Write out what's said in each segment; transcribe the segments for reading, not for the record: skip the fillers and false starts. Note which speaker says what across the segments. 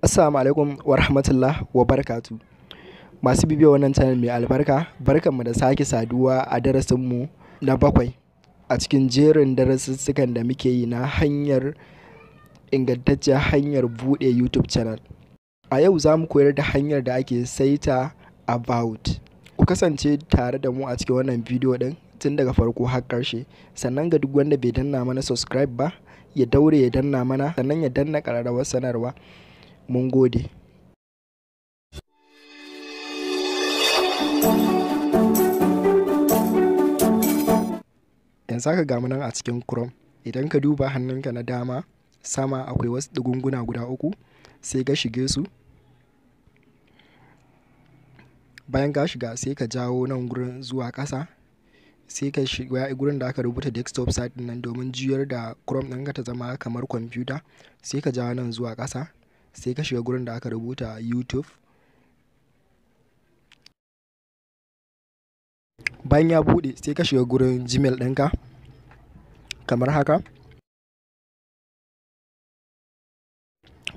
Speaker 1: Assalamu alaikum wa rahmatullah wa barakatu. Masu bibiyar wannan channel mai albarka, barkanmu da sake saduwa a darasinmu na bakwai a cikin jerin darasussukan da muke yi na hanyar ingantacciyar hanyar buɗe YouTube channel. A yau za mu koyar da hanyar da ake saita about. Ku kasance tare da mu a cikin wannan bidiyo ɗin tun daga farko har ƙarshe. Sannan ga duk wanda bai danna mana subscribe ba, ya daure ya danna mana, sannan ya danna ƙararrawar sanarwa. Mun gode. Yanzu haka ga mu nan a cikin Chrome. Idan ka duba hannunka na dama, sama akwai wasu ɗigunguna guda uku, sai ka shige su. Bayan ka shiga sai ka jawo nan gurin zuwa ƙasa, sai ka shiga gurin da aka rubuta desktop site nan domin juyar da Chrome ɗinka ta zama kamar kwamfuta. Sai ka jawo nan zuwa ƙasa, sai ka shiga gurin da aka rubuta YouTube. Bayan ya buɗe sai ka shiga gurin Gmail ɗinka kamar haka.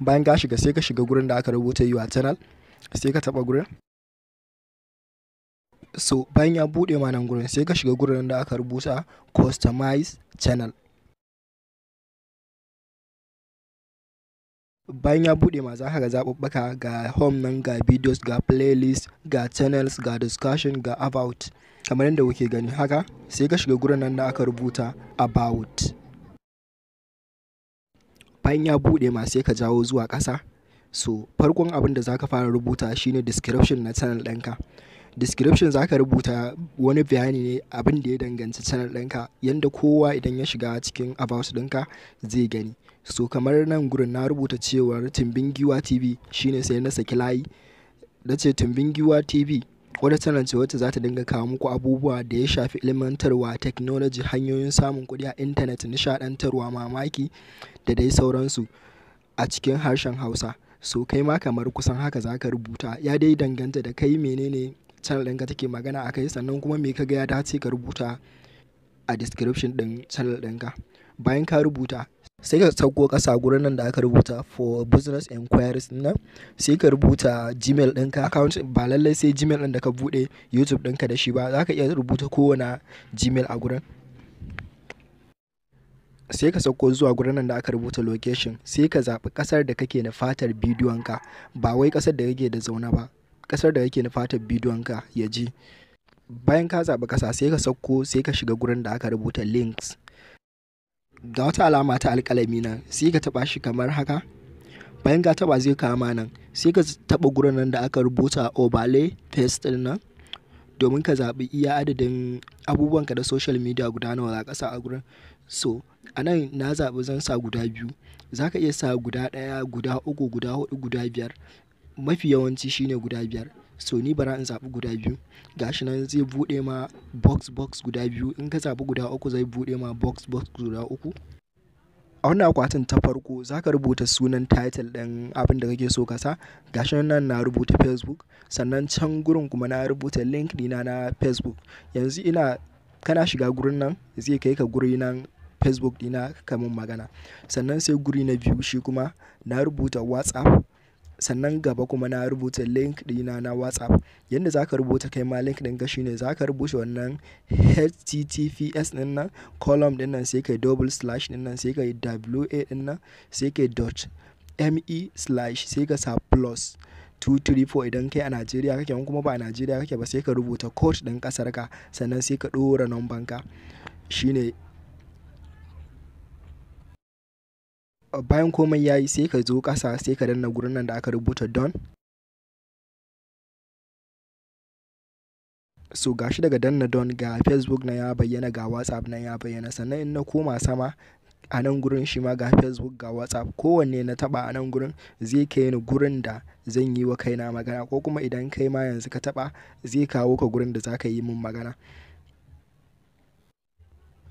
Speaker 1: Bayan ka shiga sai ka shiga gurin da aka rubuta your channel, sai ka taɓa gurin. So bayan ya buɗe ma nan gurin sai ka shiga gurin da aka rubuta customize channel. Bayan ya buɗe ma za ka ga zaɓuɓɓuka ga home nan, ga videos, ga playlist, ga channels, ga discussion, ga about. Kamar yadda kuke gani haka, sai ka shiga gurin nan da aka rubuta about. Bayan ya buɗe ma sai ka jawo zuwa ƙasa. So farkon abin da za ka fara rubuta shine description na channel ɗinka. Description za ka rubuta wani bayani ne abin da ya danganci channel ɗinka, yanda kowa idan ya shiga cikin about ɗinka zai gani. So kamar nan gurin na rubuta cewar Tumbin Giwa TV, shine sai na saki layi na ce Tumbin Giwa TV wata channel ce wacce za ta dinga kawo muku abubuwa da ya shafi ilmantarwa, technology, hanyoyin samun kuɗi a intanet, nishaɗantarwa, mamaki da dai sauransu a cikin harshen Hausa. So kai ma kamar kusan haka za ka rubuta, ya dai danganta da kai menene channel ɗinka take magana a kai, sannan kuma me kaga ya dace ka rubuta a description ɗin channel ɗinka. Bayan ka rubuta sai ka sauko ƙasa gurin nan da aka rubuta for business enquiries nan, sai ka rubuta Gmail ɗinka account. Ba lallai sai Gmail ɗin da ka buɗe YouTube ɗinka da shi ba, za ka iya rubuta kowane Gmail a gurin. Sai ka sauko zuwa gurin nan da aka rubuta location, sai ka zaɓi ƙasar da kake nufatar bidiyonka, ba wai ƙasar da kake da zaune ba, ƙasar da kake nufatar bidiyonka ya je. Bayan ka zaɓi ƙasa sai ka sauko sai ka shiga gurin da aka rubuta links. Ga wata alama ta alƙalami nan, sai ka taɓa shi kamar haka. Bayan ka taɓa zai kama nan, sai ka taɓa gurin nan da aka rubuta overlay paste ɗin nan, domin ka zaɓi iya adadin abubuwanka da social media guda nawa za ka sa a gurin. So a nan na zaɓi zan sa guda biyu, za ka iya sa guda ɗaya, guda uku, guda huɗu, guda biyar. Mafi yawanci shine guda biyar. So ni bara in zaɓi guda biyu. Gashi nan zai buɗe ma box guda biyu. In ka zaɓi guda uku zai buɗe ma box guda uku. A wannan akwatin ta farko za ka rubuta sunan title ɗin abin da kake so ka sa. Gashi nan na rubuta Facebook, sannan can gurin kuma na rubuta link ɗina na Facebook. Yanzu kana shiga gurin nan zai kai ka guri nan Facebook ɗina kamin magana. Sannan sai guri na biyu shi kuma na rubuta WhatsApp. Sannan gaba kuma na rubuta link ɗina na WhatsApp. Yanda za ka rubuta kai ma link ɗinka shine za ka rubuta wannan https ɗin nan, column ɗin nan, sai kai double slash ɗin nan, sai kai wa ɗin nan, sai kai .me slash, sai ka sa plus 234 idan kai a Najeriya kake, kuma ba a Najeriya kake ba sai ka rubuta code ɗin ƙasar ka, sannan sai ka ɗora number ka. Shine bayan komai yayi sai ka zo ƙasa sai ka danna gurin nan da aka rubuta done. So gashi daga danna done ga Facebook na ya bayyana, ga WhatsApp na ya bayyana. Sannan in na koma sama a nan gurin shi ma ga Facebook ga WhatsApp, kowanne na taɓa a nan gurin zai kai ni gurin da zan yi wa kaina magana, ko kuma idan kai ma yanzu ka taɓa zai kawo ka gurin da za ka yi min magana.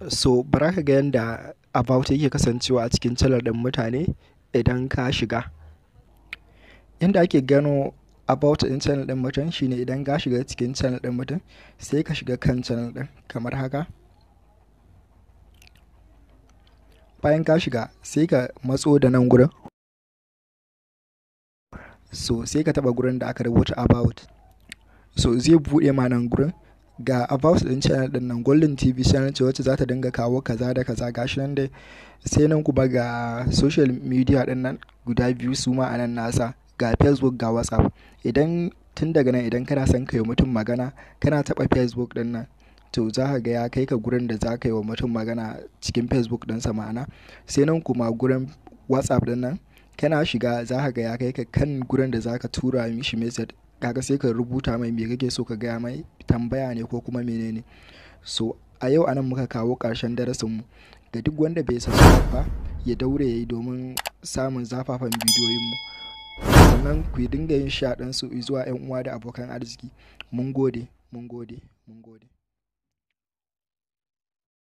Speaker 1: So bara ka ga yanda about yake kasancewa a cikin channel ɗin mutane idan ka shiga. Yanda ake gano about ɗin channel ɗin mutum shine idan ka shiga cikin channel ɗin mutum sai ka shiga kan channel ɗin kamar haka. Bayan ka shiga sai ka matso da nan gurin so sai ka taɓa gurin da aka rubuta about, so zai buɗe ma nan gurin ga about ɗin channel ɗin nan, golden tv channel ce wacce za ta dinga kawo kaza da kaza gashi nan dai. Sai nan kuma ga social media ɗin nan guda biyu su ma a nan nasa, ga facebook ga whatsapp. Idan tun daga nan idan kana son kai wa mutum magana kana taɓa facebook ɗin nan, to za ka ga ya kai ka gurin da za ka yi wa mutum magana cikin facebook ɗinsa ma'ana. Sai nan kuma gurin whatsapp ɗin nan kana shiga za ka ga ya kai ka kan gurin da za ka tura mishi message, kaga sai ka rubuta mai me kake so ka gaya mai, tambaya ne ko kuma menene. So a yau anan muka kawo ƙarshen darasinmu. Ga duk wanda bai subscribe ba ya daure yayi domin samun zafafan bidiyoyinmu, sannan ku dinga yin share ɗinsu zuwa 'yan uwa da abokan arziki. Mun gode, mun gode, mun gode.